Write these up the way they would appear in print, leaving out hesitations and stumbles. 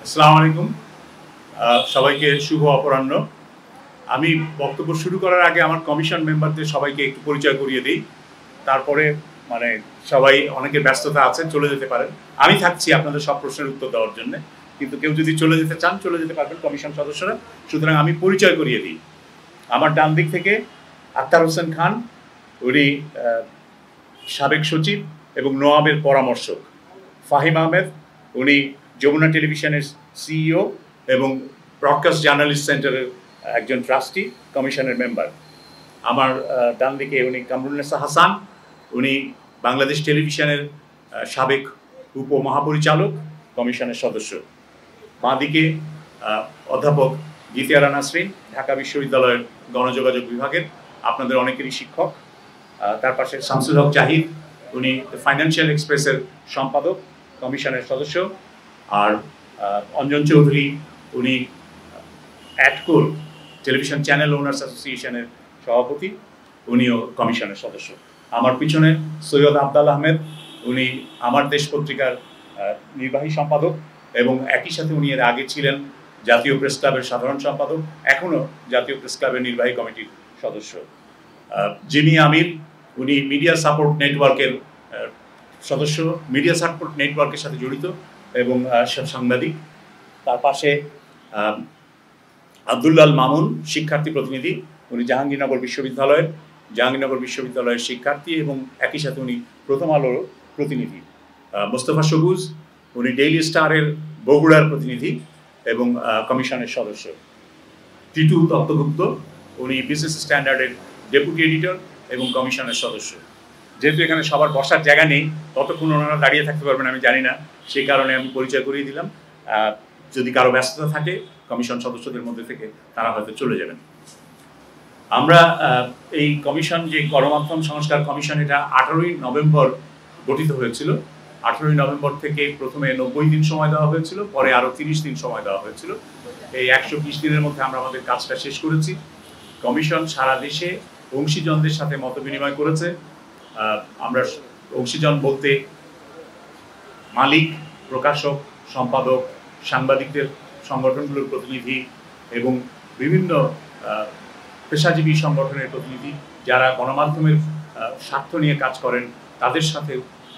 আসসালামু আলাইকুম। সবাইকে শুভ অপরাহ্ন। আমি বক্তব্য শুরু করার আগে আমার কমিশন মেম্বারদের সবাইকে একটু পরিচয় করিয়ে দিই। তারপরে মানে সবাই অনেকের ব্যস্ততা আছে, চলে যেতে পারেন। আমি থাকছি আপনাদের সব প্রশ্নের উত্তর দেওয়ার জন্য। কিন্তু কেউ যদি চলে যেতে চান, চলে যেতে পারবেন কমিশন সদস্যরা। সুতরাং আমি পরিচয় করিয়ে দিই। আমার ডান দিক থেকে আক্তার হোসেন খান, উনি সাবেক সচিব এবং নোয়াবের পরামর্শক। ফাহিম আহমেদ, উনি যমুনা টেলিভিশনের সিইও এবং ব্রডকাস্ট জার্নালিস্ট সেন্টারের একজন ট্রাস্টি, কমিশনের মেম্বার। আমার ডান দিকে উনি কামরুন্নেসা হাসান, উনি বাংলাদেশ টেলিভিশনের সাবেক উপমহাপরিচালক, কমিশনের সদস্য। বাঁ দিকে অধ্যাপক গীতিয়ারা নাসরিন, ঢাকা বিশ্ববিদ্যালয়ের গণযোগাযোগ বিভাগের আপনাদের অনেকেরই শিক্ষক। তার পাশে শামসুল হক জাহিদ, উনি ফাইন্যান্সিয়াল এক্সপ্রেসের সম্পাদক, কমিশনের সদস্য। আর অঞ্জন চৌধুরী, উনি অ্যাটকোর টেলিভিশন চ্যানেল ওনার্স অ্যাসোসিয়েশনের সভাপতি, উনিও কমিশনের সদস্য। আমার পিছনে সৈয়দ আবদাল আহমেদ, উনি আমার দেশ পত্রিকার নির্বাহী সম্পাদক এবং একই সাথে উনি এর আগে ছিলেন জাতীয় প্রেস ক্লাবের সাধারণ সম্পাদক, এখনও জাতীয় প্রেস ক্লাবের নির্বাহী কমিটির সদস্য। জিমি আমির, উনি মিডিয়া সাপোর্ট নেটওয়ার্কের সদস্য, মিডিয়া সাপোর্ট নেটওয়ার্কের সাথে জড়িত এবং সাংবাদিক। তার পাশে আব্দুল্লাল মামুন, শিক্ষার্থী প্রতিনিধি, উনি জাহাঙ্গীরনগর বিশ্ববিদ্যালয়ের শিক্ষার্থী এবং একই সাথে উনি প্রথম আলোর প্রতিনিধি। মোস্তফা সবুজ, উনি ডেইলি স্টারের বগুড়ার প্রতিনিধি এবং কমিশনের সদস্য। টিটু দত্তগুপ্ত, উনি বিজনেস স্ট্যান্ডার্ডের ডেপুটি এডিটর এবং কমিশনের সদস্য। যেহেতু এখানে সবার বসার জায়গা নেই, ততক্ষণ ওনারা দাঁড়িয়ে থাকতে পারবেন আমি জানি না, সেই কারণে আমি পরিচয় করিয়ে দিলাম। যদি কারো ব্যস্ততা থাকে কমিশন সদস্যদের মধ্যে থেকে, তারা হয়তো চলে যাবেন। আমরা এই কমিশন, যে গণমাধ্যম সংস্কার কমিশন, এটা 18ই নভেম্বর গঠিত হয়েছিল। 18ই নভেম্বর থেকে প্রথমে 90 দিন সময় দেওয়া হয়েছিল, পরে আরও 30 দিন সময় দেওয়া হয়েছিল। এই 120 দিনের মধ্যে আমরা আমাদের কাজটা শেষ করেছি। কমিশন সারা দেশে অংশীজনদের সাথে মত বিনিময় করেছে। আমরা অংশীজন বলতে মালিক, প্রকাশক, সম্পাদক, সাংবাদিকদের সংগঠনগুলোর প্রতিনিধি এবং বিভিন্ন পেশাজীবী সংগঠনের প্রতিনিধি, যারা গণমাধ্যমের স্বার্থ নিয়ে কাজ করেন, তাদের সাথে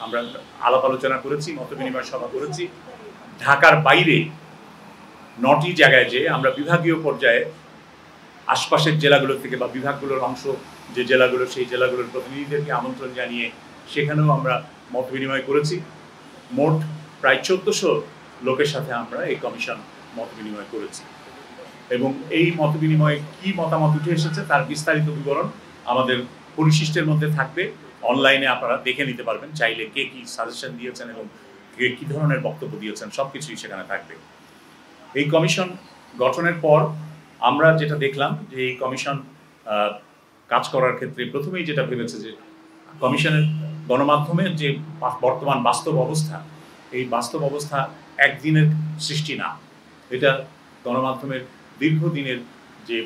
আমরা আলাপ আলোচনা করেছি, মত বিনিময় সভা করেছি। ঢাকার বাইরে 9টি জায়গায় যে আমরা বিভাগীয় পর্যায়ে আশপাশের জেলাগুলো থেকে বা বিভাগগুলোর অংশ যে জেলাগুলো, সেই জেলাগুলোর প্রতিনিধিদেরকে আমন্ত্রণ জানিয়ে সেখানেও আমরা মত বিনিময় করেছি। মোট প্রায় 1400 লোকের সাথে আমরা এই কমিশন মত বিনিময় করেছি এবং এই মত বিনিময়ে কী মতামত উঠে এসেছে তার বিস্তারিত বিবরণ আমাদের পরিশিষ্টের মধ্যে থাকবে। অনলাইনে আপনারা দেখে নিতে পারবেন, চাইলে কে কী সাজেশন দিয়েছেন এবং কে কী ধরনের বক্তব্য দিয়েছেন সব কিছুই সেখানে থাকবে। এই কমিশন গঠনের পর আমরা যেটা দেখলাম যে এই কমিশন কাজ করার ক্ষেত্রে প্রথমেই যেটা ভেবেছে যে কমিশনের গণমাধ্যমের যে বর্তমান বাস্তব অবস্থা, এই বাস্তব অবস্থা একদিনের সৃষ্টি না, এটা গণমাধ্যমের দীর্ঘদিনের যে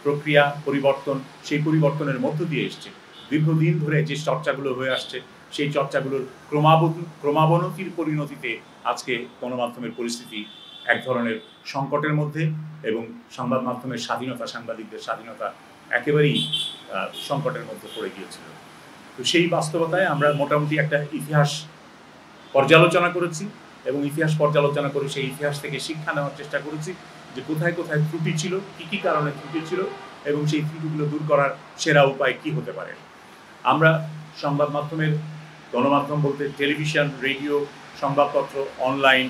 প্রক্রিয়া পরিবর্তন, সেই পরিবর্তনের মধ্য দিয়ে এসছে। দীর্ঘদিন ধরে যে চর্চাগুলো হয়ে আসছে, সেই চর্চাগুলোর ক্রমাবনতির পরিণতিতে আজকে গণমাধ্যমের পরিস্থিতি এক ধরনের সংকটের মধ্যে এবং সংবাদ মাধ্যমের স্বাধীনতা, সাংবাদিকদের স্বাধীনতা একেবারেই সংকটের মধ্যে পড়ে গিয়েছিল। তো সেই বাস্তবতায় আমরা মোটামুটি একটা ইতিহাস পর্যালোচনা করেছি এবং ইতিহাস পর্যালোচনা করে সেই ইতিহাস থেকে শিক্ষা নেওয়ার চেষ্টা করেছি যে কোথায় কোথায় ত্রুটি ছিল, কী কী কারণে ত্রুটি ছিল এবং সেই ত্রুটিগুলো দূর করার সেরা উপায় কী হতে পারে। আমরা সংবাদ মাধ্যমের, গণমাধ্যম বলতে টেলিভিশন, রেডিও, সংবাদপত্র, অনলাইন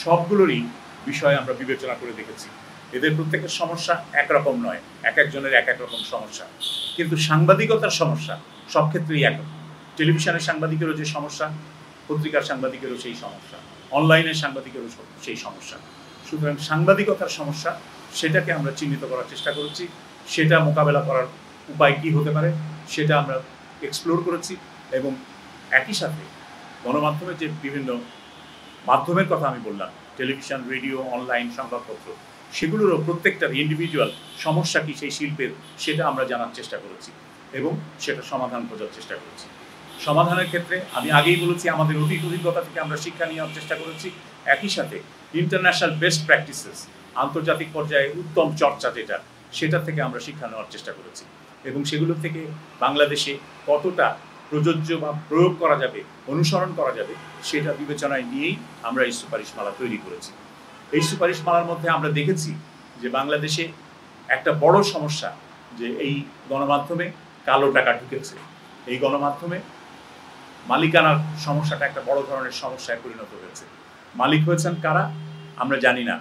সবগুলোরই বিষয়ে আমরা বিবেচনা করে দেখেছি। এদের প্রত্যেকের সমস্যা একরকম নয়, এক একজনের এক এক রকম সমস্যা, কিন্তু সাংবাদিকতার সমস্যা সব ক্ষেত্রেই একরকম। টেলিভিশনের সাংবাদিকেরও যে সমস্যা, পত্রিকার সাংবাদিকেরও সেই সমস্যা, অনলাইনের সাংবাদিকেরও সেই সমস্যা। সুতরাং সাংবাদিকতার সমস্যা, সেটাকে আমরা চিহ্নিত করার চেষ্টা করেছি, সেটা মোকাবেলা করার উপায় কী হতে পারে সেটা আমরা এক্সপ্লোর করেছি এবং একই সাথে গণমাধ্যমের যে বিভিন্ন মাধ্যমের কথা আমি বললাম, টেলিভিশন, রেডিও, অনলাইন, সংবাদপত্র, সেগুলোরও প্রত্যেকটার ইন্ডিভিজুয়াল সমস্যা কি সেই শিল্পের, সেটা আমরা জানার চেষ্টা করেছি এবং সেটা সমাধান খোঁজার চেষ্টা করেছি। সমাধানের ক্ষেত্রে আমি আগেই বলেছি আমাদের অতীত অভিজ্ঞতা থেকে আমরা শিক্ষা নেওয়ার চেষ্টা করেছি একই সাথে ইন্টারন্যাশনাল বেস্ট প্র্যাকটিসেস, আন্তর্জাতিক পর্যায়ে উত্তম চর্চা যেটা, সেটা থেকে আমরা শিক্ষা নেওয়ার চেষ্টা করেছি এবং সেগুলো থেকে বাংলাদেশে কতটা প্রযোজ্য বা প্রয়োগ করা যাবে, অনুসরণ করা যাবে, সেটা বিবেচনায় নিয়েই আমরা এই সুপারিশমালা তৈরি করেছি। এই সুপারিশমালার মধ্যে আমরা দেখেছি যে বাংলাদেশে একটা বড় সমস্যা, যে এই গণমাধ্যমে কালো টাকা ঢুকেছে। এই গণমাধ্যমে মালিকানার সমস্যাটা একটা বড় ধরনের সমস্যায় পরিণত হয়েছে। মালিক হয়েছেন কারা আমরা জানি না,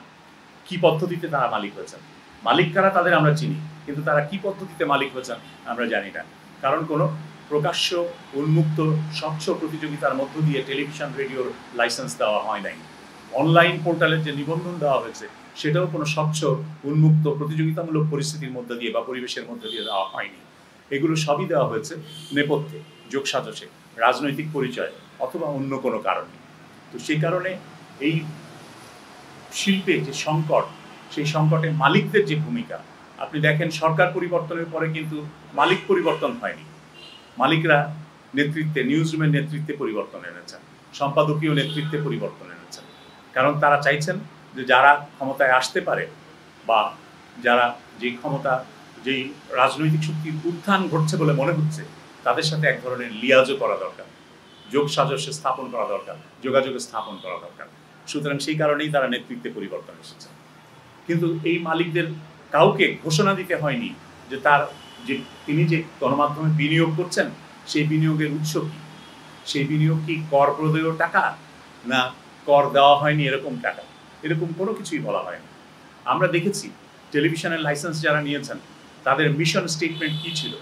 কি পদ্ধতিতে তারা মালিক হয়েছেন। মালিক কারা তাদের আমরা চিনি, কিন্তু তারা কি পদ্ধতিতে মালিক হয়েছেন আমরা জানি না। কারণ কোনো প্রকাশ্য উন্মুক্ত স্বচ্ছ প্রতিযোগিতার মধ্য দিয়ে টেলিভিশন রেডিওর লাইসেন্স দেওয়া হয় নাই। অনলাইন পোর্টালের যে নিবন্ধন দেওয়া হয়েছে সেটাও কোনো স্বচ্ছ উন্মুক্ত প্রতিযোগিতামূলক পরিস্থিতির মধ্যে দিয়ে বা পরিবেশের মধ্যে দিয়ে দেওয়া হয়নি। এগুলো সবই দেওয়া হয়েছে নেপথ্যে, যোগসাজশে, রাজনৈতিক পরিচয় অথবা অন্য কোনো কারণে। তো সেই কারণে এই শিল্পে যে সংকট, সেই সংকটে মালিকদের যে ভূমিকা, আপনি দেখেন সরকার পরিবর্তনের পরে কিন্তু মালিক পরিবর্তন হয়নি। মালিকরা নেতৃত্বে, নিউজরুমের নেতৃত্বে পরিবর্তন এনেছেন, সম্পাদকীয় নেতৃত্বে পরিবর্তন এনেছেন। কারণ তারা চাইছেন যে যারা ক্ষমতায় আসতে পারে বা যারা যেই ক্ষমতা, যেই রাজনৈতিক শক্তির উত্থান ঘটছে বলে মনে হচ্ছে, তাদের সাথে এক ধরনের লিয়াজও করা দরকার, যোগ সাজস্য স্থাপন করা দরকার, যোগাযোগ স্থাপন করা দরকার। সুতরাং সেই কারণেই তারা নেতৃত্বে পরিবর্তন এসেছে। কিন্তু এই মালিকদের কাউকে ঘোষণা দিতে হয়নি যে তার যে তিনি যে গণমাধ্যমে বিনিয়োগ করছেন সেই বিনিয়োগের উৎস কী। সেই বিনিয়োগ কি কর প্রদেয় টাকা, না কর দেওয়া হয়নি এরকম টাকা, এরকম কোনো কিছুই বলা হয়নি। আমরা দেখেছি টেলিভিশনের লাইসেন্স যারা নিয়েছেন তাদের মিশন স্টেটমেন্ট কী ছিল।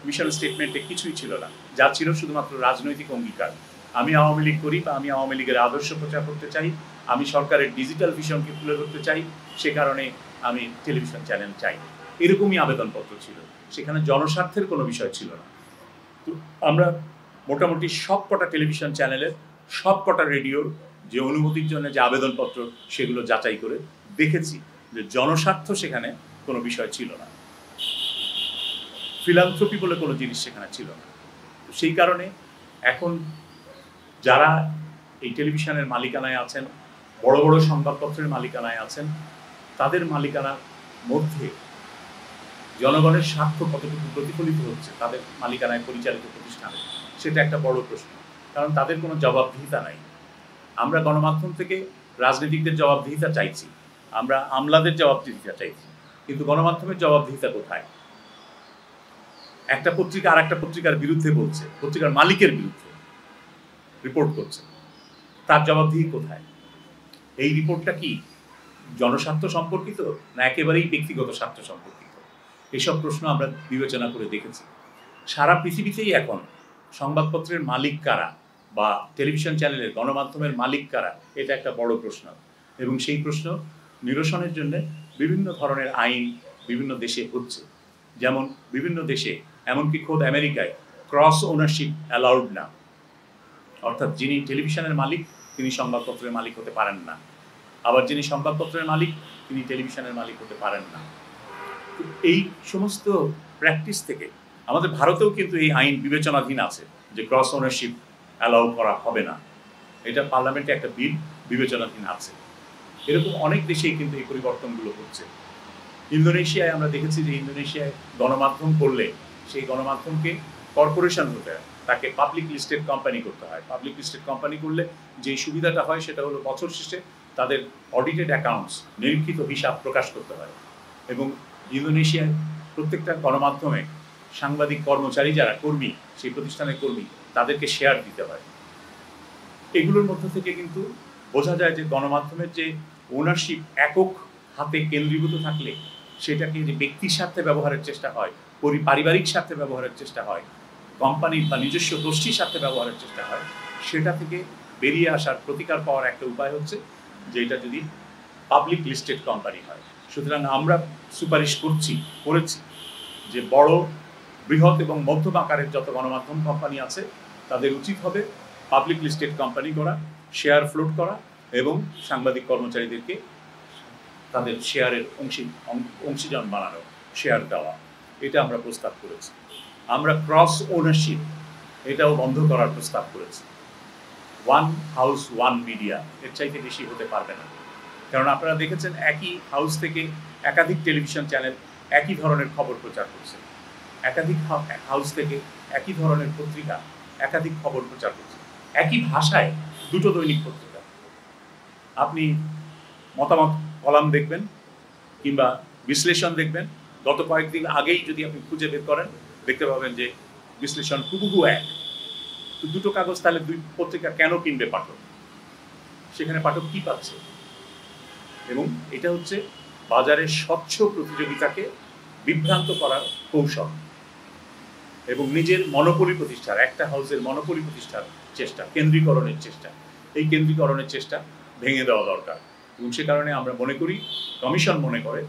মিশন স্টেটমেন্টে কিছুই ছিল না, যা ছিল শুধুমাত্র রাজনৈতিক অঙ্গীকার। আমি আওয়ামী লীগ করি বা আমি আওয়ামী লীগের আদর্শ প্রচার করতে চাই, আমি সরকারের ডিজিটাল ভিশনকে তুলে ধরতে চাই, সে কারণে আমি টেলিভিশন চ্যানেল চাই, এরকমই আবেদনপত্র ছিল। সেখানে জনস্বার্থের কোনো বিষয় ছিল না। তো আমরা মোটামুটি সব কটা টেলিভিশন চ্যানেলের, সব কটা রেডিওর যে অনুমতির জন্য যে আবেদনপত্র, সেগুলো যাচাই করে দেখেছি যে জনস্বার্থ সেখানে কোনো বিষয় ছিল না, ফিলান্থ্রপি বলে কোনো জিনিস সেখানে ছিল না। সেই কারণে এখন যারা এই টেলিভিশনের মালিকানায় আছেন, বড় বড় সংবাদপত্রের মালিকানায় আছেন, তাদের মালিকানার মধ্যে জনগণের স্বার্থ কতটুকু প্রতিফলিত হচ্ছে তাদের মালিকানায় পরিচালিত প্রতিষ্ঠানে, সেটা একটা বড় প্রশ্ন। কারণ তাদের কোনো জবাবদিহিতা নাই। আমরা গণমাধ্যম থেকে রাজনীতিকদের জবাবদিহিতা চাইছি, আমরা আমলাদের জবাবদিহিতা চাইছি, কিন্তু গণমাধ্যমের জবাবদিহিতা কোথায়? একটা পত্রিকা আর একটা পত্রিকার বিরুদ্ধে বলছে, পত্রিকার মালিকের বিরুদ্ধে রিপোর্ট করছে, তার জবাবদিহি কোথায়? এই রিপোর্টটা কি জনস্বার্থ সম্পর্কিত না একেবারেই ব্যক্তিগত স্বার্থ সম্পর্কিত? এসব প্রশ্ন আমরা বিবেচনা করে দেখেছি। সারা পৃথিবীতেই এখন সংবাদপত্রের মালিক কারা বা টেলিভিশন চ্যানেলের গণমাধ্যমের মালিক কারা, এটা একটা বড় প্রশ্ন। এবং সেই প্রশ্ন নিরসনের জন্য বিভিন্ন ধরনের আইন বিভিন্ন দেশে হচ্ছে। যেমন বিভিন্ন দেশে, এমনকি খোদ আমেরিকায়, ক্রস ওনারশিপ অ্যালাউড না। অর্থাৎ যিনি টেলিভিশনের মালিক তিনি সংবাদপত্রের মালিক হতে পারেন না, আবার যিনি সংবাদপত্রের মালিক তিনি টেলিভিশনের মালিক হতে পারেন না। এই সমস্ত প্র্যাকটিস থেকে আমাদের ভারতেও কিন্তু এই আইন বিবেচনাধীন আছে যে ক্রস ওনারশিপ অ্যালাউ করা হবে না। এটা পার্লামেন্টে একটা বিল বিবেচনাধীন আছে। এরকম অনেক দেশেই কিন্তু এই পরিবর্তনগুলো হচ্ছে। ইন্দোনেশিয়ায় আমরা দেখেছি যে ইন্দোনেশিয়ায় গণমাধ্যম করলে সেই গণমাধ্যমকে কর্পোরেশন হতে হয়, তাকে পাবলিক লিস্টেড কোম্পানি করতে হয়। পাবলিক লিস্টেড কোম্পানি করলে যেই সুবিধাটা হয় সেটা হলো বছর শেষে তাদের অডিটেড অ্যাকাউন্টস, নিরীক্ষিত হিসাব প্রকাশ করতে হয়। এবং ইন্দোনেশিয়ায় প্রত্যেকটা গণমাধ্যমে সাংবাদিক কর্মচারী যারা কর্মী, সেই প্রতিষ্ঠানের কর্মী, তাদেরকে শেয়ার দিতে হয়। এগুলোর মধ্য থেকে কিন্তু বোঝা যায় যে গণমাধ্যমের যে ওনারশিপ একক হাতে কেন্দ্রীভূত থাকলে সেটাকে যে ব্যক্তির স্বার্থে ব্যবহারের চেষ্টা হয়, পারিবারিক স্বার্থে ব্যবহারের চেষ্টা হয়, কোম্পানির বা নিজস্ব গোষ্ঠীর স্বার্থে ব্যবহারের চেষ্টা হয়, সেটা থেকে বেরিয়ে আসার, প্রতিকার পাওয়ার একটা উপায় হচ্ছে যে এটা যদি পাবলিক লিস্টেড কোম্পানি হয়। সুতরাং আমরা সুপারিশ করেছি যে বড়, বৃহৎ এবং মধ্যম আকারের যত গণমাধ্যম কোম্পানি আছে তাদের উচিত হবে পাবলিক লিস্টেড কোম্পানি করা, শেয়ার ফ্লোট করা এবং সাংবাদিক কর্মচারীদেরকে তাদের শেয়ারের অংশীজন বানানো, শেয়ার দেওয়া। এটা আমরা প্রস্তাব করেছি। আমরা ক্রস ওনারশিপ এটাও বন্ধ করার প্রস্তাব করেছি। ওয়ান হাউস ওয়ান মিডিয়া, এর চাইতে বেশি হতে পারবে না। কারণ আপনারা দেখেছেন একই হাউস থেকে একাধিক টেলিভিশন চ্যানেল একই ধরনের খবর প্রচার করছে, একাধিক হাউস থেকে একই ধরনের পত্রিকা একাধিক খবর প্রচার করছে, একই ভাষায় দুটো দৈনিক পত্রিকা। আপনি মতামত কলাম দেখবেন কিংবা বিশ্লেষণ দেখবেন, গত কয়েকদিন আগেই যদি আপনি খুঁজে বের করেন দেখতে পাবেন যে বিশ্লেষণ হুবহু এক। তো দুটো কাগজ তাহলে দুই পত্রিকা কেন কিনবে পাঠক? সেখানে পাঠক কি পাচ্ছে? এবং এটা হচ্ছে বাজারের স্বচ্ছ প্রতিযোগিতাকে বিভ্রান্ত করার কৌশল এবং নিজের মনোপলি প্রতিষ্ঠার, একটা হাউসের মনোপলি প্রতিষ্ঠার চেষ্টা, কেন্দ্রীকরণের চেষ্টা। এই কেন্দ্রীকরণের চেষ্টা ভেঙে দেওয়া দরকার এবং সে কারণে আমরা মনে করি, কমিশন মনে করে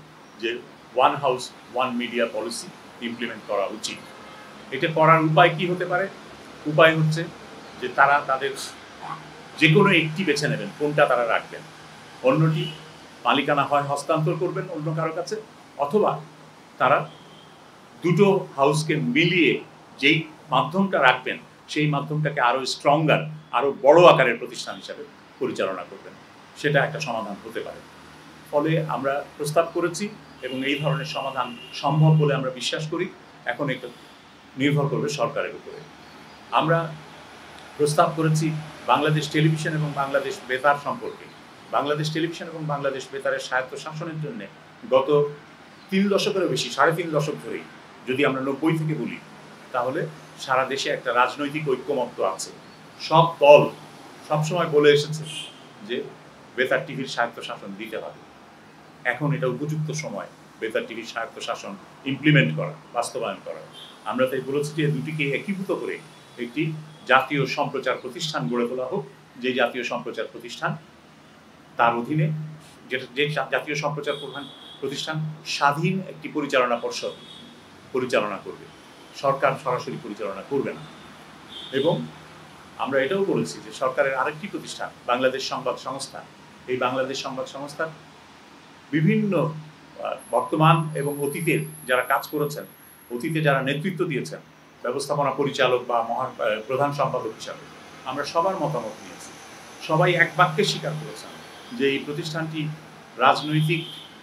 যে one house one media policy implement করা উচিত। এটা করার উপায় কি হতে পারে? উপায় হচ্ছে যে তারা তাদের যে কোনো একটি বেছে নেবেন, কোনটা তারা রাখবেন, অন্যটি মালিকানা হয় হস্তান্তর করবেন অন্য কারো কাছে, অথবা তারা দুটো হাউসকে মিলিয়ে যেই মাধ্যমটা রাখবেন সেই মাধ্যমটাকে আরও স্ট্রঙ্গার, আরও বড় আকারের প্রতিষ্ঠান হিসাবে পরিচালনা করবেন। সেটা একটা সমাধান হতে পারে। ফলে আমরা প্রস্তাব করেছি এবং এই ধরনের সমাধান সম্ভব বলে আমরা বিশ্বাস করি। এখন এটা নির্ভর করবে সরকারের উপরে। আমরা প্রস্তাব করেছি বাংলাদেশ টেলিভিশন এবং বাংলাদেশ বেতার সম্পর্কে। বাংলাদেশ টেলিভিশন এবং বাংলাদেশ বেতারের স্বায়ত্তশাসনের জন্য গত 3 দশকেরও বেশি, 3.5 দশক ধরেই যদি আমরা 90 থেকে বলি, তাহলে সারা দেশে একটা রাজনৈতিক ঐক্যমত্য আছে। সব দল সবসময় বলে এসেছে যে বেতার টিভির স্বায়ত্তশাসন দিতে হবে। এখন এটা উপযুক্ত সময় বেতার টিভির স্বায়ত্তশাসন ইমপ্লিমেন্ট করা, বাস্তবায়ন করা। আমরা তাই বলেছি যে দুটিকে একীভূত করে একটি জাতীয় সম্প্রচার প্রতিষ্ঠান গড়ে তোলা হোক, যে জাতীয় সম্প্রচার প্রতিষ্ঠান তার অধীনে যে জাতীয় সম্প্রচার প্রতিষ্ঠান স্বাধীন একটি পরিচালনা পর্ষদ পরিচালনা করবে, সরকার সরাসরি পরিচালনা করবে না। এবং আমরা এটাও বলেছি যে সরকারের আরেকটি প্রতিষ্ঠান বাংলাদেশ সংবাদ সংস্থা, এই বাংলাদেশ সংবাদ সংস্থার বিভিন্ন বর্তমান এবং অতীতের যারা কাজ করেছেন, অতীতে যারা নেতৃত্ব দিয়েছেন ব্যবস্থাপনা পরিচালক বা প্রধান সম্পাদক হিসাবে, আমরা সবার মতামত নিয়েছি। সবাই এক বাক্যে স্বীকার করেছেন যে এই প্রতিষ্ঠানটি রাজনৈতিক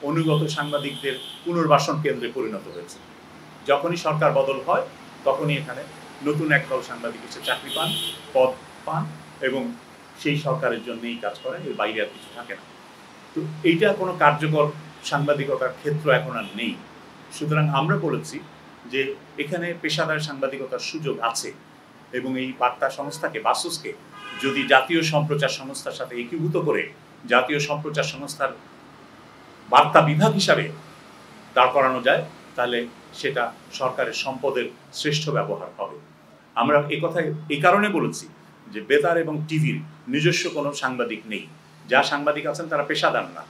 অনুগত সাংবাদিকদের পুনর্বাসন কেন্দ্রে পরিণত হয়েছে। যখনই সরকার বদল হয় তখনই এখানে নতুন একদল সাংবাদিক এসে চাকরি পান, পদ পান এবং সেই সরকারের জন্যই কাজ করেন, এর বাইরে আর কিছু থাকে না। তো এইটা কোনো কার্যকর সাংবাদিকতার ক্ষেত্র এখন আর নেই। সুতরাং আমরা বলেছি যে এখানে পেশাদার সাংবাদিকতার সুযোগ আছে এবং এই বার্তা সংস্থাকে, বাসসকে যদি জাতীয় সম্প্রচার সংস্থার সাথে একীভূত করে জাতীয় সম্প্রচার সংস্থার বার্তা বিভাগ হিসাবে দাঁড় করানো যায়, তাহলে সেটা সরকারের সম্পদের শ্রেষ্ঠ ব্যবহার হবে। আমরা একথায় এই কারণে বলেছি যে বেতার এবং টিভির নিজস্ব কোনো সাংবাদিক নেই। যা সাংবাদিক আছেন তারা পেশাদার না,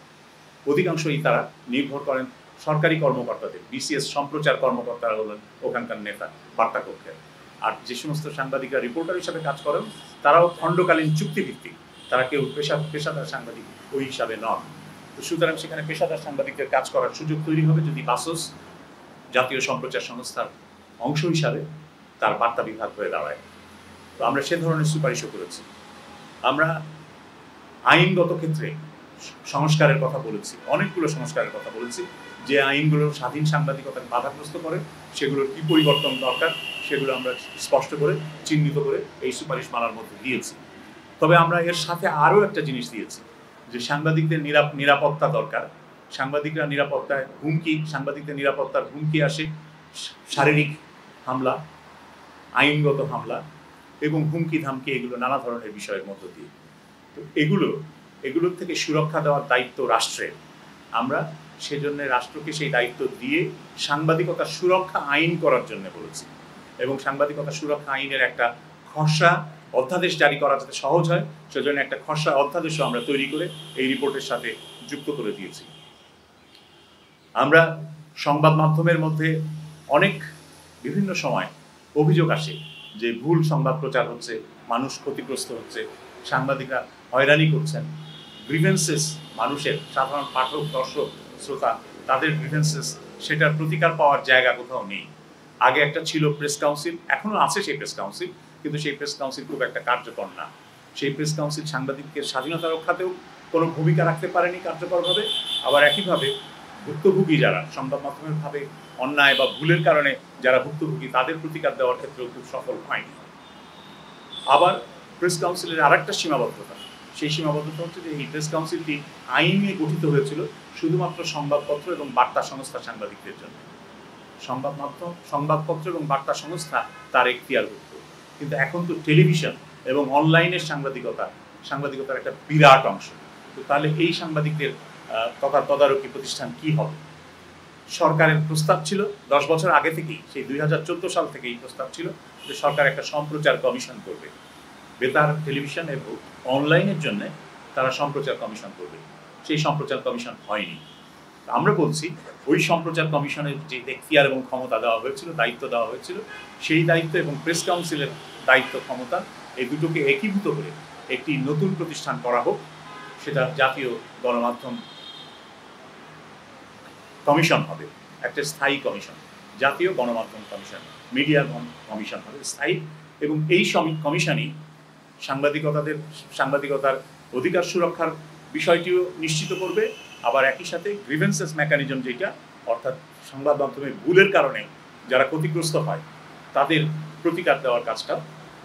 অধিকাংশই তারা নির্ভর করেন সরকারি কর্মকর্তাদের, বিসিএস সম্প্রচার কর্মকর্তারা হলেন ওখানকার নেতা বার্তাকক্ষের। আর যে সমস্ত সাংবাদিকরা রিপোর্টার হিসাবে কাজ করেন তারাও খণ্ডকালীন চুক্তিভিত্তিক, তারা কেউ পেশাদার সাংবাদিক ওই হিসাবে নন। তো সুতরাং সেখানে পেশাদার সাংবাদিকদের কাজ করার সুযোগ তৈরি হবে যদি বাসস জাতীয় সম্প্রচার সংস্থার অংশ হিসাবে তার বার্তা বিভাগ হয়ে দাঁড়ায়। তো আমরা সে ধরনের সুপারিশও করেছি। আমরা আইনগত ক্ষেত্রে সংস্কারের কথা বলেছি, অনেকগুলো সংস্কারের কথা বলেছি। যে আইনগুলো স্বাধীন সাংবাদিকতাকে বাধাগ্রস্ত করে সেগুলোর কী পরিবর্তন দরকার সেগুলো আমরা স্পষ্ট করে চিহ্নিত করে এই সুপারিশ মালার মধ্যে দিয়েছি। তবে আমরা এর সাথে আরও একটা জিনিস দিয়েছি যে সাংবাদিকদের নিরাপত্তা দরকার। সাংবাদিকরা নিরাপত্তায় সাংবাদিকদের নিরাপত্তার হুমকি আসে শারীরিক হামলা, আইনগত হামলা এবং হুমকি ধামকি, এগুলো নানা ধরনের বিষয়ের মধ্য দিয়ে। তো এগুলোর থেকে সুরক্ষা দেওয়ার দায়িত্ব রাষ্ট্রের। আমরা সেজন্য রাষ্ট্রকে সেই দায়িত্ব দিয়ে সাংবাদিকতা সুরক্ষা আইন করার জন্য বলেছি এবং সাংবাদিকতা সুরক্ষা আইনের একটা খসড়া অধ্যাদেশ জারি করা যাতে সহজ হয় সেজন্য একটা খসড়া অধ্যাদেশও আমরা তৈরি করে এই রিপোর্টের সাথে যুক্ত করে দিয়েছি। আমরা সংবাদ মাধ্যমের মধ্যে অনেক বিভিন্ন সময় অভিযোগ আসে যে ভুল সংবাদ প্রচার হচ্ছে, মানুষ ক্ষতিগ্রস্ত হচ্ছে, সাংবাদিকরা হয়রানি করছেন। গ্রিভেন্সেস মানুষের, সাধারণ পাঠক, দর্শক, শ্রোতা, তাদের গ্রিভেন্সেস, সেটার প্রতিকার পাওয়ার জায়গা কোথাও নেই। আগে একটা ছিল প্রেস কাউন্সিল, এখনও আছে সেই প্রেস কাউন্সিল, কিন্তু সেই প্রেস কাউন্সিল খুব একটা কার্যকর না। সেই প্রেস কাউন্সিল সাংবাদিকের স্বাধীনতা রক্ষাতেও কোনো ভূমিকা রাখতে পারেনি কার্যকরভাবে, আবার একইভাবে ভুক্তভোগী যারা সংবাদ মাধ্যমের ভাবে অন্যায় বা ভুলের কারণে যারা ভুক্তভোগী তাদের প্রতিকার দেওয়ার ক্ষেত্রেও খুব সফল হয়নি। আবার প্রেস কাউন্সিলের আরেকটা সীমাবদ্ধতা, সেই সীমাবদ্ধতা হচ্ছে যে এই প্রেস কাউন্সিলটি আইনে গঠিত হয়েছিল শুধুমাত্র সংবাদপত্র এবং বার্তা সংস্থা সাংবাদিকদের জন্য। সংবাদপত্র এবং বার্তা সংস্থা তার এখতিয়ারভুক্ত, কিন্তু এখন তো টেলিভিশন এবং অনলাইনের সাংবাদিকতার একটা বিরাট অংশ। তো তাহলে এই সাংবাদিকদের তদারকি প্রতিষ্ঠান কি হবে? সরকারের প্রস্তাব ছিল 10 বছর আগে থেকেই, সেই 2014 সাল থেকেই প্রস্তাব ছিল যে সরকার একটা সম্প্রচার কমিশন করবে, বেতার, টেলিভিশন এবং অনলাইনের জন্য তারা সম্প্রচার কমিশন করবে। সেই সম্প্রচার কমিশন হয়নি। আমরা বলছি ওই সম্প্রচার কমিশনের যে এখতিয়ার এবং ক্ষমতা দেওয়া হয়েছিল, দায়িত্ব দেওয়া হয়েছিল, সেই দায়িত্ব এবং প্রেস কাউন্সিলের দায়িত্ব ক্ষমতা এই দুটোকে একীভূত করে একটি নতুন প্রতিষ্ঠান করা হোক। সেটা জাতীয় গণমাধ্যম কমিশন হবে, একটা স্থায়ী কমিশন, জাতীয় গণমাধ্যম কমিশন, মিডিয়া কমিশন হবে স্থায়ী। এবং এই কমিশনই সাংবাদিকতার অধিকার সুরক্ষার বিষয়টিও নিশ্চিত করবে, আবার একই সাথে গ্রিভেন্সেস মেকানিজম, যেটা অর্থাৎ সংবাদ মাধ্যমের ভুলের কারণে যারা ক্ষতিগ্রস্ত হয় তাদের প্রতিকার দেওয়ার কাজটা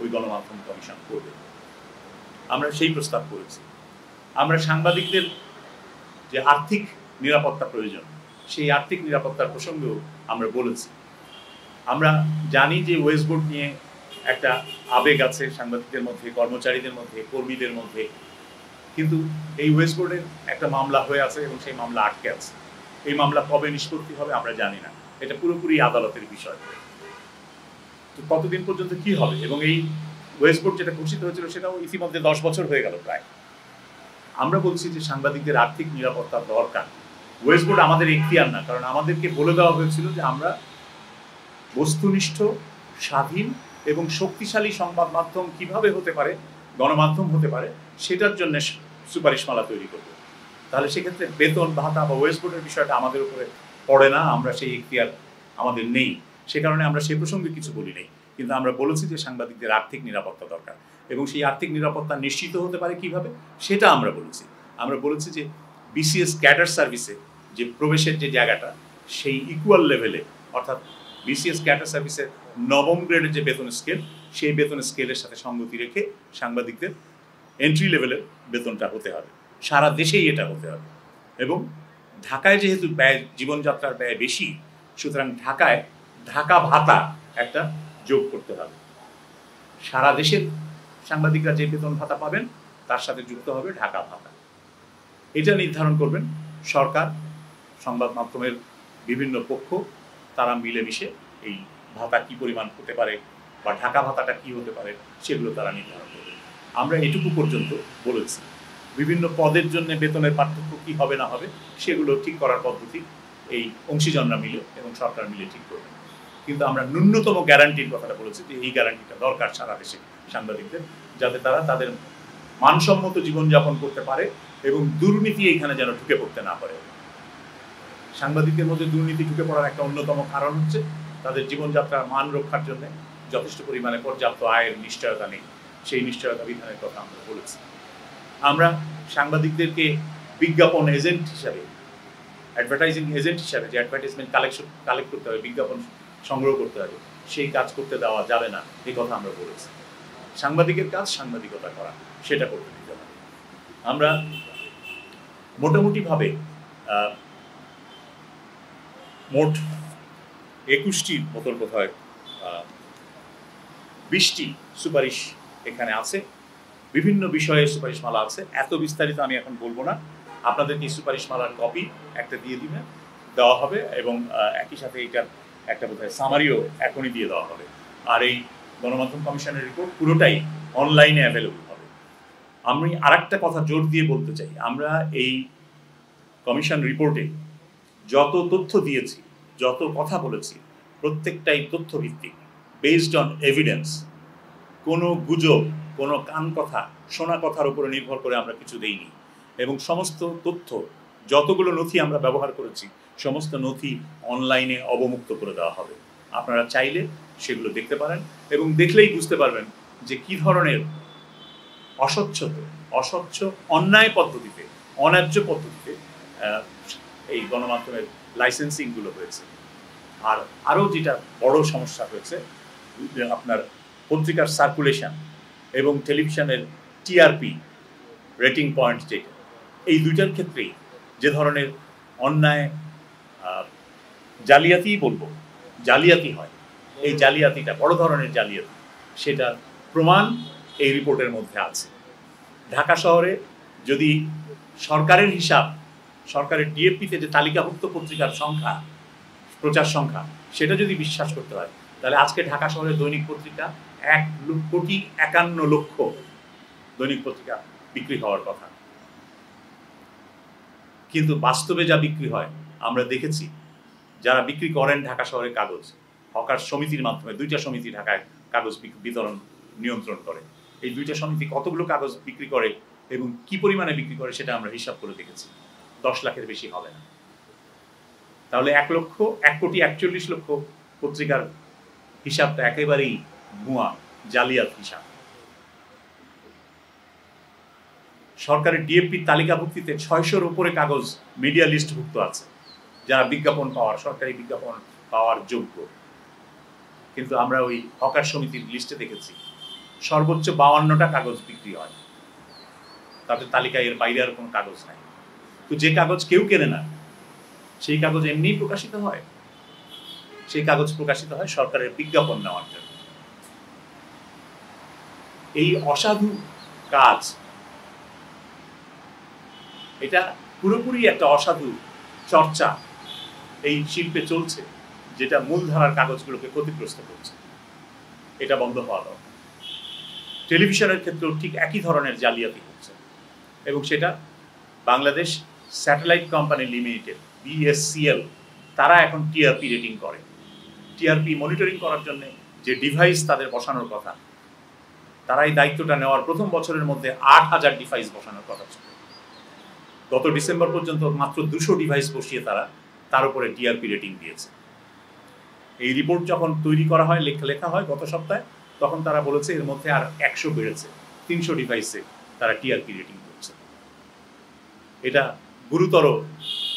ওই গণমাধ্যম কমিশন করবে। আমরা সেই প্রস্তাব করেছি। আমরা সাংবাদিকদের যে আর্থিক নিরাপত্তা প্রয়োজন, সেই আর্থিক নিরাপত্তার প্রসঙ্গেও আমরা বলেছি। আমরা জানি যে ওয়েস্ট বোর্ড নিয়ে একটা আবেগ আছে সাংবাদিকদের মধ্যে, কর্মচারীদের মধ্যে, কর্মীদের মধ্যে, কিন্তু এই ওয়েস্ট বোর্ডের একটা মামলা হয়ে আছে এবং সেই মামলা আটকে আছে। এই মামলা কবে নিষ্পত্তি হবে আমরা জানি না, এটা পুরোপুরি আদালতের বিষয়। তো কতদিন পর্যন্ত কি হবে, এবং এই ওয়েস্ট বোর্ড যেটা ঘোষিত হয়েছিল সেটাও ইতিমধ্যে 10 বছর হয়ে গেল প্রায়। আমরা বলছি যে সাংবাদিকদের আর্থিক নিরাপত্তার দরকার। ওয়েস্ট বোর্ড আমাদের এখতিয়ার না, কারণ আমাদেরকে বলে দেওয়া হয়েছিল যে আমরা বস্তুনিষ্ঠ, স্বাধীন এবং শক্তিশালী সংবাদ মাধ্যম কিভাবে হতে পারে, গণমাধ্যম হতে পারে, সেটার জন্য সুপারিশমালা তৈরি করব। তাহলে সেক্ষেত্রে বেতন ভাতা বা ওয়েস্ট বোর্ডের বিষয়টা আমাদের উপরে পড়ে না, আমরা সেই এখতিয়ার আমাদের নেই, সে কারণে আমরা সেই প্রসঙ্গে কিছু বলি নেই। কিন্তু আমরা বলেছি যে সাংবাদিকদের আর্থিক নিরাপত্তা দরকার, এবং সেই আর্থিক নিরাপত্তা নিশ্চিত হতে পারে কিভাবে সেটা আমরা বলেছি। আমরা বলেছি যে বিসিএস ক্যাডার সার্ভিসে যে প্রবেশের যে জায়গাটা, সেই ইকুয়াল লেভেলে, অর্থাৎ বিসিএস ক্যাডার সার্ভিসের 9ম গ্রেডের যে বেতন স্কেল, সেই বেতন স্কেলের সাথে সঙ্গতি রেখে সাংবাদিকদের এন্ট্রি লেভেলের বেতনটা হতে হবে। সারা দেশেই এটা হতে হবে। এবং ঢাকায় যেহেতু জীবনযাত্রার ব্যয় বেশি, সুতরাং ঢাকায় ঢাকা ভাতা একটা যোগ করতে হবে। সারা দেশের সাংবাদিকরা যে বেতন ভাতা পাবেন তার সাথে যুক্ত হবে ঢাকা ভাতা। এটা নির্ধারণ করবেন সরকার, সংবাদ মাধ্যমের বিভিন্ন পক্ষ, তারা মিলেমিশে এই ভাতা কি পরিমাণ হতে পারে বা ঢাকা ভাতাটা কি হতে পারে সেগুলো তারা নির্ধারণ করবে। আমরা এটুকু পর্যন্ত বলেছি। বিভিন্ন পদের জন্য বেতনের পার্থক্য কি হবে না হবে সেগুলো ঠিক করার পদ্ধতি এই অংশীজনরা মিলে এবং সরকার মিলে ঠিক করবে। কিন্তু আমরা ন্যূনতম গ্যারান্টির কথাটা বলেছি যে এই গ্যারান্টিটা দরকার সারা দেশে সাংবাদিকদের, যাতে তারা তাদের মানসম্মত জীবনযাপন করতে পারে এবং দুর্নীতি এইখানে যেন ঢুকে পড়তে না পারে। সাংবাদিকদের মধ্যে দুর্নীতি ঢুকে পড়ার একটা অন্যতম কারণ হচ্ছে তাদের জীবনযাত্রার মান রক্ষার জন্য যথেষ্ট পরিমাণে পর্যাপ্ত আয়ের নিশ্চয়তা নেই। সেই নিশ্চয়তা বিধানের কথা আমরা বলেছি। আমরা সাংবাদিকদেরকে বিজ্ঞাপন এজেন্ট হিসাবে, অ্যাডভার্টাইজিং এজেন্ট হিসাবে, যে অ্যাডভার্টাইজমেন্ট কালেক্ট করতে হবে, বিজ্ঞাপন সংগ্রহ করতে হবে, সেই কাজ করতে দেওয়া যাবে না, এই কথা আমরা বলেছি। সাংবাদিকের কাজ সাংবাদিকতা করা, সেটা করতে দিতে হবে। আমরা মোটামুটিভাবে মোট 21টির মতন বোধহয় 20টি সুপারিশ এখানে আছে, বিভিন্ন বিষয়ে সুপারিশমালা আছে। এত বিস্তারিত আমি এখন বলবো না। আপনাদেরকে এই সুপারিশমালার কপি একটা দিয়ে দেওয়া হবে, এবং একই সাথে এইটার একটা বোধহয় সামারিও এখনই দিয়ে দেওয়া হবে। আর এই গণমাধ্যম কমিশনের রিপোর্ট পুরোটাই অনলাইনে অ্যাভেলেবল হবে। আমি আরেকটা কথা জোর দিয়ে বলতে চাই, আমরা এই কমিশন রিপোর্টে যত তথ্য দিয়েছি, যত কথা বলেছি, প্রত্যেকটাই তথ্যভিত্তিক, বেসড অন এভিডেন্স। কোনো গুজব, কোনো কান কথা, শোনা কথার উপরে নির্ভর করে আমরা কিছু দেইনি। এবং সমস্ত তথ্য, যতগুলো নথি আমরা ব্যবহার করেছি, সমস্ত নথি অনলাইনে অবমুক্ত করে দেওয়া হবে। আপনারা চাইলে সেগুলো দেখতে পারেন, এবং দেখলেই বুঝতে পারবেন যে কী ধরনের অস্বচ্ছ অন্যায় পদ্ধতিতে, অন্যায্য পদ্ধতিতে এই গণমাধ্যমের লাইসেন্সিংগুলো হয়েছে। আর আরও যেটা বড় সমস্যা হয়েছে, আপনার পত্রিকার সার্কুলেশন এবং টেলিভিশনের টিআরপি রেটিং পয়েন্ট, যেটা এই দুইটার ক্ষেত্রেই যে ধরনের অন্যায়, জালিয়াতি হয়, এই জালিয়াতিটা বড় ধরনের জালিয়াতি, সেটার প্রমাণ এই রিপোর্টের মধ্যে আছে। ঢাকা শহরে যদি সরকারের হিসাব, সরকারের ডিএপিতে যে তালিকাভুক্ত পত্রিকার সংখ্যা, প্রচার সংখ্যা, সেটা যদি বিশ্বাস করতে হয়, তাহলে আজকে ঢাকা শহরের দৈনিক পত্রিকা 1,51,00,000 দৈনিক পত্রিকা বিক্রি হওয়ার কথা। কিন্তু বাস্তবে যা বিক্রি হয়, আমরা দেখেছি যারা বিক্রি করেন ঢাকা শহরে কাগজ, হকার সমিতির মাধ্যমে, 2টা সমিতি ঢাকায় কাগজ বিতরণ নিয়ন্ত্রণ করে। এই 2টা সমিতি কতগুলো কাগজ বিক্রি করে এবং কি পরিমাণে বিক্রি করে সেটা আমরা হিসাব করে দেখেছি, 10 লাখের বেশি হবে না। তাহলে 1,41,00,000 পত্রিকার হিসাবটা একেবারেই ভুয়া, জালিয়াত হিসাব। সরকারের ডিএপির তালিকাভুক্তিতে 600-র উপরে কাগজ মিডিয়া লিস্টভুক্ত আছে, যারা বিজ্ঞাপন পাওয়ার, সরকারি বিজ্ঞাপন পাওয়ার যোগ্য। কিন্তু আমরা ওই হকার সমিতির লিস্টে দেখেছি সর্বোচ্চ 52টা কাগজ বিক্রি হয়, তাদের তালিকায় এর বাইরে আর কোনো কাগজ নাই। তো যে কাগজ কেউ কেনে না, সেই কাগজ এমনিই প্রকাশিত হয়, সেই কাগজ প্রকাশিত হয় সরকারের বিজ্ঞাপন নেওয়ার জন্য। এই অসাধু কাজ, এটা পুরোপুরি একটা অসাধু চর্চা এই শিল্পে চলছে, যেটা মূলধারার কাগজগুলোকে ক্ষতিগ্রস্ত করছে। এটা বন্ধ হওয়া দরকার। টেলিভিশনের ক্ষেত্রেও ঠিক একই ধরনের জালিয়াতি হচ্ছে, এবং সেটা Bangladesh satellite company limited, BSCL, তারা এখন টিআরপি রেটিং করে। টিআরপি মনিটরিং করার জন্য যে ডিভাইস তাদের বসানোর কথা, তারা এই দায়িত্বটা নেওয়ার প্রথম বছরের মধ্যে 8,000 ডিভাইস বসানোর কথা ছিল। গত ডিসেম্বর পর্যন্ত মাত্র 200 ডিভাইস বসিয়ে তার উপরে টিআরপি রেটিং দিয়েছে। এই রিপোর্ট যখন তৈরি করা হয়, লেখা হয় গত সপ্তাহে, তখন তারা বলেছে এর মধ্যে আর 100 বেড়েছে, 300 ডিভাইসে তারা টিআরপি রেটিং করছে। এটা গুরুতর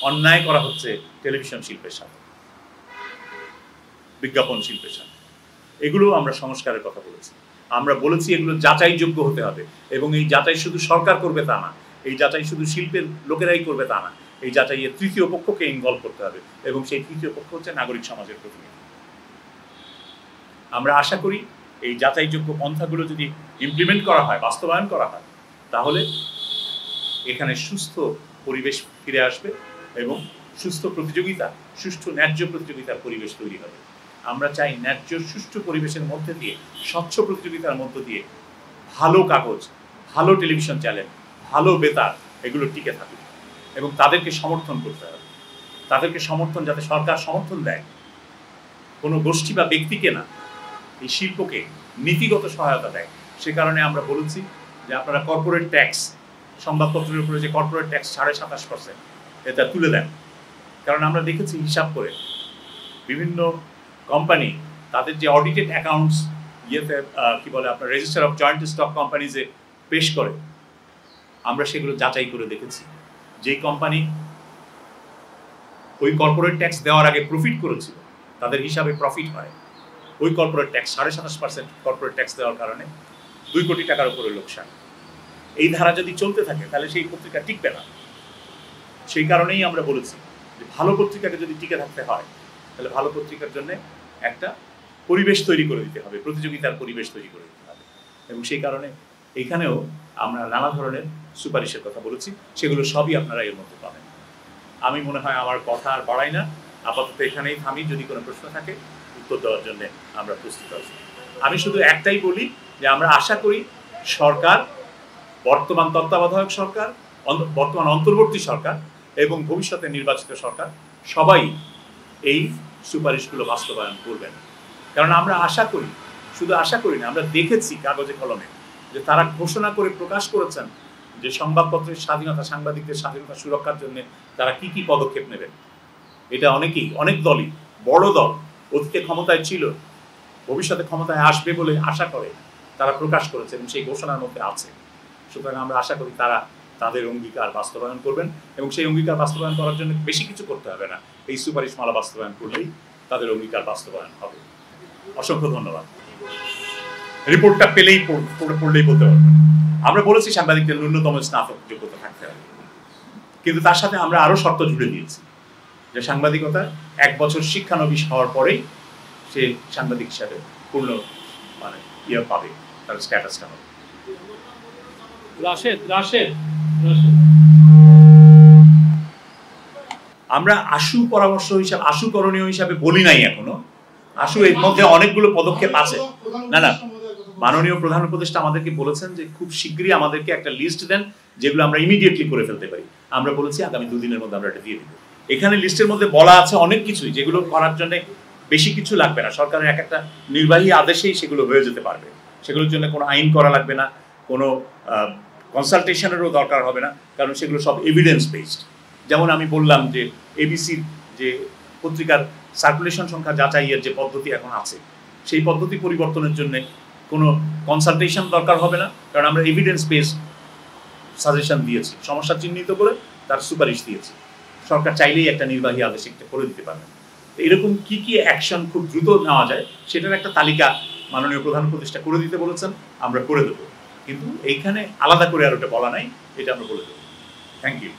অন্যায় করা হচ্ছে টেলিভিশন শিল্পের সাথে, বিজ্ঞাপন শিল্পের সাথে। এগুলো আমরা সংস্কারের কথা বলেছি। আমরা বলেছি এগুলো যাচাইযোগ্য হতে হবে, এবং এই যাচাই শুধু সরকার করবে তা না, এই যাচাই শুধু শিল্পের লোকেরাই করবে তা না, এই যাচাইয়ে তৃতীয় পক্ষকে ইনভলভ করতে হবে, এবং সেই তৃতীয় পক্ষ হচ্ছে নাগরিক সমাজের প্রতিনিধি। আমরা আশা করি এই যাচাইযোগ্য পন্থাগুলো যদি ইমপ্লিমেন্ট করা হয়, বাস্তবায়ন করা হয়, তাহলে এখানে সুস্থ পরিবেশ ফিরে আসবে এবং সুস্থ প্রতিযোগিতা, সুষ্ঠু ন্যায্য প্রতিযোগিতার পরিবেশ তৈরি হবে। আমরা চাই ন্যায্য সুষ্ঠু পরিবেশের মধ্যে দিয়ে, স্বচ্ছ প্রতিযোগিতার মধ্য দিয়ে ভালো কাগজ, ভালো টেলিভিশন চ্যানেল, ভালো বেতার, এগুলো টিকে থাকুক, এবং তাদেরকে সমর্থন করতে হবে। তাদেরকে সমর্থন যাতে সরকার সমর্থন দেয়, কোনো গোষ্ঠী বা ব্যক্তিকে না, এই শিল্পকে নীতিগত সহায়তা দেয়। সে কারণে আমরা বলেছি যে আপনারা কর্পোরেট ট্যাক্স, সংবাদপত্রের উপরে যে কর্পোরেট ট্যাক্স 27.5%, এটা তুলে দেন। কারণ আমরা দেখেছি হিসাব করে বিভিন্ন কোম্পানি তাদের যে অডিটেড অ্যাকাউন্টস কি বলে আপনার রেজিস্টার অফ জয়েন্ট স্টক কোম্পানিজে পেশ করে, আমরা সেগুলো যাচাই করে দেখেছি। যেই কোম্পানি ওই কর্পোরেট ট্যাক্স দেওয়ার আগে প্রফিট করেছিল, তাদের হিসাবে প্রফিট হয়, ওই কর্পোরেট ট্যাক্স 27.5% কর্পোরেট ট্যাক্স দেওয়ার কারণে 2 কোটি টাকার উপরে লোকসান। এই ধারা যদি চলতে থাকে তাহলে সেই পত্রিকা টিকবে না। সেই কারণেই আমরা বলেছি যে ভালো পত্রিকাকে যদি টিকে থাকতে হয়, তাহলে ভালো পত্রিকার জন্য একটা পরিবেশ তৈরি করে দিতে হবে, প্রতিযোগিতার পরিবেশ তৈরি করে দিতে হবে। এবং সেই কারণে এখানেও আমরা নানা ধরনের সুপারিশের কথা বলেছি, সেগুলো সবই আপনারা এর মধ্যে পাবেন। আমি মনে হয় আমার কথা আর বাড়াই না, আপাতত এখানেই থামি। যদি কোনো প্রশ্ন থাকে উত্তর দেওয়ার জন্য আমরা প্রস্তুত আছি। আমি শুধু একটাই বলি যে আমরা আশা করি সরকার, বর্তমান তত্ত্বাবধায়ক সরকার, বর্তমান অন্তর্বর্তী সরকার এবং ভবিষ্যতে নির্বাচিত সরকার সবাই এই সুপারিশগুলো বাস্তবায়ন করবেন। কারণ আমরা আশা করি, শুধু আশা করি না, আমরা দেখেছি কাগজে কলমে যে তারা ঘোষণা করে প্রকাশ করেছেন যে সংবাদপত্রের স্বাধীনতা, সাংবাদিকদের স্বাধীনতা সুরক্ষার জন্য তারা কি কি পদক্ষেপ নেবেন। এটা অনেকেই, অনেক দলই, বড় দল অতীতে ক্ষমতায় ছিল, ভবিষ্যতে ক্ষমতায় আসবে বলে আশা করে তারা প্রকাশ করেছে, এবং সেই ঘোষণার মধ্যে আছে। সুতরাং আমরা আশা করি তারা তাদের অঙ্গীকার বাস্তবায়ন করবেন এবং সেই অঙ্গীকার বাস্তবায়ন করার জন্য বেশি কিছু করতে হবে না, এই সুপারিশমালা বাস্তবায়ন করলেই তাদের অঙ্গীকার বাস্তবায়ন হবে। অসংখ্য ধন্যবাদ। রিপোর্টটা পেলেই পড়লেই বলতে পারবেন। আমরা বলেছি সাংবাদিকদের ন্যূনতম স্নাতক যোগ্যতা থাকতে হবে, কিন্তু তার সাথে আমরা আরও শর্ত জুড়ে দিয়েছি যে সাংবাদিকতা 1 বছর শিক্ষানবিশ হওয়ার পরেই সে সাংবাদিক হিসাবে পূর্ণ পাবে, তার স্ট্যাটাসটা হবে। আমরা আশু করণীয় হিসাবে বলি নাই এখনো। এর মধ্যে অনেকগুলো পদক্ষেপ আছে। না, মাননীয় প্রধান উপদেষ্টা আমাদেরকে বলেছেন যে খুব শীঘ্রই আমাদেরকে একটা লিস্ট দেন যেগুলো আমরা ইমিডিয়েটলি করে ফেলতে পারি। আমরা বলেছি আগামী 2 দিনের মধ্যে আমরা এটা দিয়ে দিব। এখানে লিস্টের মধ্যে বলা আছে অনেক কিছুই, যেগুলো করার জন্য বেশি কিছু লাগবে না, সরকারের একটা নির্বাহী আদেশেই সেগুলো হয়ে যেতে পারবে। সেগুলোর জন্য কোনো আইন করা লাগবে না, কোনো কনসালটেশনেরও দরকার হবে না, কারণ সেগুলো সব এভিডেন্স বেসড। যেমন আমি বললাম যে এবিসির যে পত্রিকার সার্কুলেশন সংখ্যা যাচাইয়ের যে পদ্ধতি এখন আছে, সেই পদ্ধতি পরিবর্তনের জন্য কোনো কনসালটেশন দরকার হবে না, কারণ আমরা এভিডেন্স বেসড সাজেশন দিয়েছি, সমস্যা চিহ্নিত করে তার সুপারিশ দিয়েছি। সরকার চাইলেই একটা নির্বাহী আদেশ একটা করে দিতে পারবে। এরকম কি কি অ্যাকশন খুব দ্রুত নেওয়া যায় সেটার একটা তালিকা মাননীয় প্রধান উপদেষ্টা করে দিতে বলেছেন, আমরা করে দেবো। কিন্তু এইখানে আলাদা করে আর ওটা বলা নাই, এটা আমরা বলে দেবো। Thank you.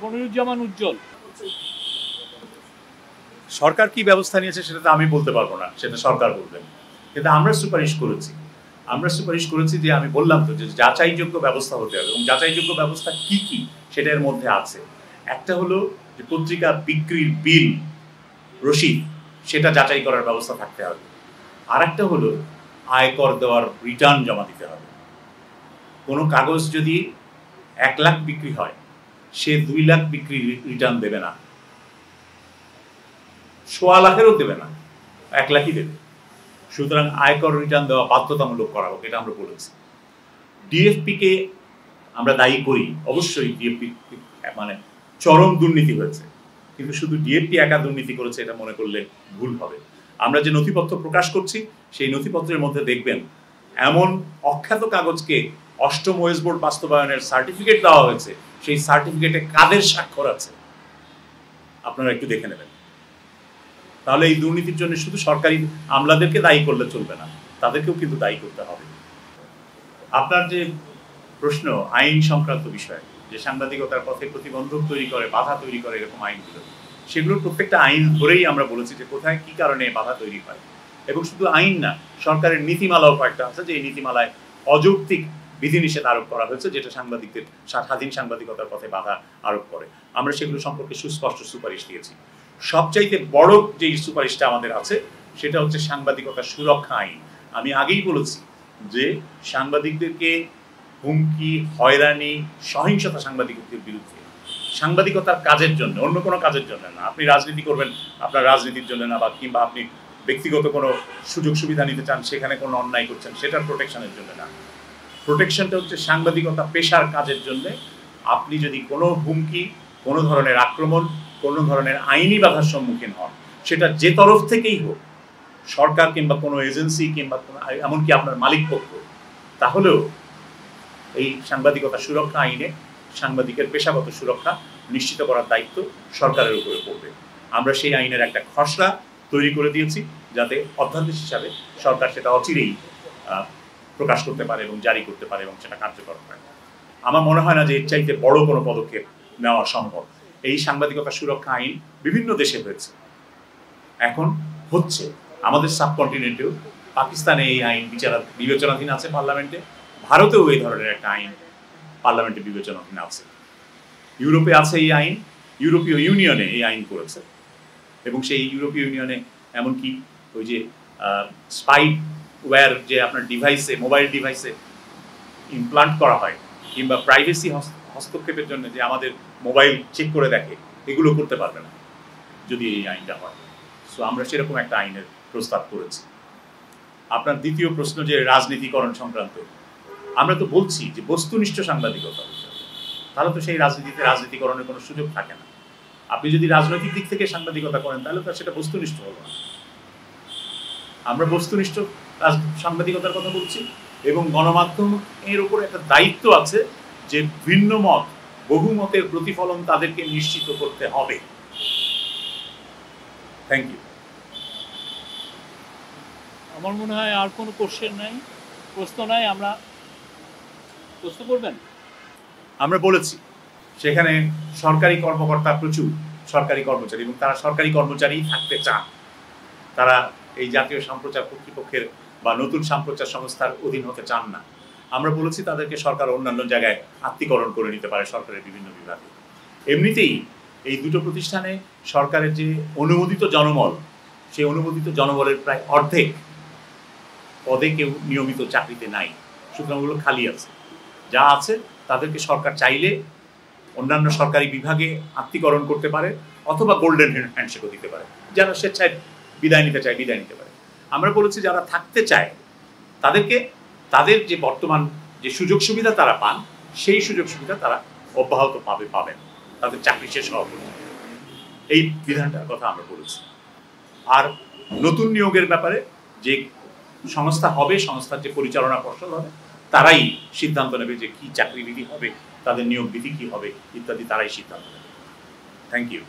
মনিরুজ্জামান উজ্জ্বল। সরকার কি ব্যবস্থা নিয়েছে সেটা তো আমি বলতে পারবো না, সেটা সরকার বলবেন। কিন্তু আমরা সুপারিশ করেছি যে আমি বললাম তো যে যাচাইযোগ্য ব্যবস্থা হতে হবে, এবং যাচাইযোগ্য ব্যবস্থা কি কি সেটার মধ্যে আছে। একটা হলো যে পত্রিকা বিক্রির বিল রসিদ সেটা যাচাই করার ব্যবস্থা থাকতে হবে। আর একটা হলো আয়কর দেওয়ার রিটার্ন জমা দিতে হবে। কোনো কাগজ যদি 1 লাখ বিক্রি হয়, সে 2 লাখ বিক্রি রিটার্ন দেবে না, 1.25 লাখেরও দেবে না, 1 লাখই দেবে। সুতরাং আয়কর রিটার্ন দেওয়া বাধ্যতামূলক করা হোক, এটা আমরা বলেছি। ডিএফপিকে আমরা দায়ী করি, অবশ্যই ডিএফপি চরম দুর্নীতি হয়েছে, কিন্তু শুধু ডিএফপি একা দুর্নীতি করেছে এটা মনে করলে ভুল হবে। আমরা যে নথিপত্র প্রকাশ করছি সেই নথিপত্রের মধ্যে দেখবেন এমন অখ্যাত কাগজকে 8ম ওয়েজ বোর্ড বাস্তবায়নের সার্টিফিকেট দেওয়া হয়েছে, সেই সার্টিফিকেটে কাদের স্বাক্ষর আছে আপনারা একটু দেখে নেবেন। তাহলে এই দুর্নীতির জন্য শুধু সরকারি আমলাদেরকে দায়ী করলে চলবে না, তাদেরকেও কিন্তু দায়ী করতে হবে। আপনার যে প্রশ্ন আইন সংক্রান্ত বিষয়, যে সাংবাদিকতার পথে প্রতিবন্ধক তৈরি করে, বাধা তৈরি করে এরকম আইনগুলো, সেগুলোর প্রত্যেকটা আইন ধরেই আমরা বলেছি যে কোথায় কি কারণে বাধা তৈরি হয়। এবং শুধু আইন না, সরকারের নীতিমালাও কয়েকটা আছে যে এই নীতিমালায় অযৌক্তিক বিধিনিষেধ আরোপ করা হয়েছে, যেটা সাংবাদিকদের স্বাধীন সাংবাদিকতার পথে বাধা আরোপ করে। আমরা সেগুলো সম্পর্কে সুস্পষ্ট সুপারিশ দিয়েছি। সবচাইতে বড় যে সুপারিশটা আমাদের আছে সেটা হচ্ছে সাংবাদিকতা সুরক্ষা আইন। আমি আগেই বলেছি যে সাংবাদিকদেরকে হুমকি, হয়রানি, সহিংসতা সাংবাদিকদের বিরুদ্ধে, সাংবাদিকতার কাজের জন্য, অন্য কোনো কাজের জন্য না। আপনি রাজনীতি করবেন আপনার রাজনীতির জন্য না, বা কিংবা আপনি ব্যক্তিগত কোনো সুযোগ সুবিধা নিতে চান, সেখানে কোনো অন্যায় করছেন, সেটার প্রোটেকশনের জন্য না। প্রোটেকশনটা হচ্ছে সাংবাদিকতা পেশার কাজের জন্য। আপনি যদি কোনো হুমকি, কোনো ধরনের আক্রমণ, কোনো ধরনের আইনি বাধার সম্মুখীন হন, সেটা যে তরফ থেকেই হোক, সরকার কিংবা কোনো এজেন্সি কিংবা এমনকি আপনার মালিক পক্ষ, তাহলেও এই সাংবাদিকতা সুরক্ষা আইনে সাংবাদিকের পেশাগত সুরক্ষা নিশ্চিত করার দায়িত্ব সরকারের উপরে পড়বে। আমরা সেই আইনের একটা খসড়া তৈরি করে দিয়েছি, যাতে অধ্যাদেশ হিসাবে সরকার সেটা অচিরেই প্রকাশ করতে পারে এবং জারি করতে পারে এবং সেটা কার্যকর হয়। আমার মনে হয় না যে এর চাইতে বড় কোনো পদক্ষেপ নেওয়া সম্ভব। এই সাংবাদিকতা সুরক্ষা আইন বিভিন্ন দেশে হয়েছে, এখন হচ্ছে আমাদের সাবকন্টিনেন্টেও। পাকিস্তানে এই আইন বিবেচনাধীন আছে পার্লামেন্টে, ভারতেও এই ধরনের একটা আইন পার্লামেন্টে বিবেচনাধীন আছে, ইউরোপে আছে এই আইন, ইউরোপীয় ইউনিয়নে এই আইন করেছে। এবং সেই ইউরোপীয় ইউনিয়নে এমনকি ওই যে স্পাইওয়্যার যে আপনার ডিভাইসে, মোবাইল ডিভাইসে ইমপ্লান্ট করা হয়, কিংবা প্রাইভেসি হস্তক্ষেপের জন্য যে আমাদের মোবাইল চেক করে দেখে, এগুলো করতে পারবে না যদি এই আইনটা হয়। সো আমরা সেরকম একটা আইনের প্রস্তাব করেছি। আপনার দ্বিতীয় প্রশ্ন যে রাজনীতিকরণ সংক্রান্ত, আমরা তো বলছি যে বস্তুনিষ্ঠ সাংবাদিকতা, তাহলে তো সেই রাজনীতিকরণের কোনো সুযোগ থাকে না। আপনি যদি রাজনৈতিক দিক থেকে সাংবাদিকতা করেন তাহলে তো সেটা বস্তুনিষ্ঠ হলো না। আমরা বস্তুনিষ্ঠ সাংবাদিকতার কথা বলছি, এবং গণমাধ্যমের উপর একটা দায়িত্ব আছে যে ভিন্ন মত বহুমতের প্রতিফলন তাদেরকে নিশ্চিত করতে হবে। Thank you. আমার মনে হয় আর কোনো কোশ্চেন নাই, প্রশ্ন নাই। আমরা প্রশ্ন করবেন? আমরা বলেছি সেখানে সরকারি কর্মকর্তা প্রচুর, সরকারি কর্মচারী, এবং তারা সরকারি কর্মচারী থাকতে চান। তারা এই জাতীয় সম্প্রচার কর্তৃপক্ষের বা নতুন সম্প্রচার সংস্থার অধীন হতে চান না। আমরা বলেছি তাদেরকে সরকার অন্যান্য জায়গায় আত্মীকরণ করে নিতে পারে, সরকারের বিভিন্ন বিভাগে। এমনিতেই এই দুটো প্রতিষ্ঠানে সরকারের যে অনুমোদিত জনবল, সেই অনুমোদিত জনবলের প্রায় অর্ধেক পদে কেউ নিয়মিত চাকরিতে নাই, সুতরাং ওগুলো খালি আছে। যা আছে তাদেরকে সরকার চাইলে অন্যান্য সরকারি বিভাগে আত্মীকরণ করতে পারে, অথবা গোল্ডেন হ্যান্ডশেকও দিতে পারে। যারা স্বেচ্ছায় বিদায় নিতে চায় বিদায় নিতে পারে। আমরা বলেছি যারা থাকতে চায় তাদেরকে তাদের যে বর্তমান যে সুযোগ সুবিধা তারা পান, সেই সুযোগ সুবিধা তারা অব্যাহত পাবেন তাদের চাকরি শেষ হওয়া পর্যন্ত। এই বিধানটার কথা আমরা বলেছি। আর নতুন নিয়োগের ব্যাপারে যে সংস্থা হবে, সংস্থার যে পরিচালনা পর্ষদ হবে, তারাই সিদ্ধান্ত নেবে যে কি চাকরিবিধি হবে, তাদের নিয়োগ বিধি কি হবে ইত্যাদি, তারাই সিদ্ধান্ত নেবে। Thank you.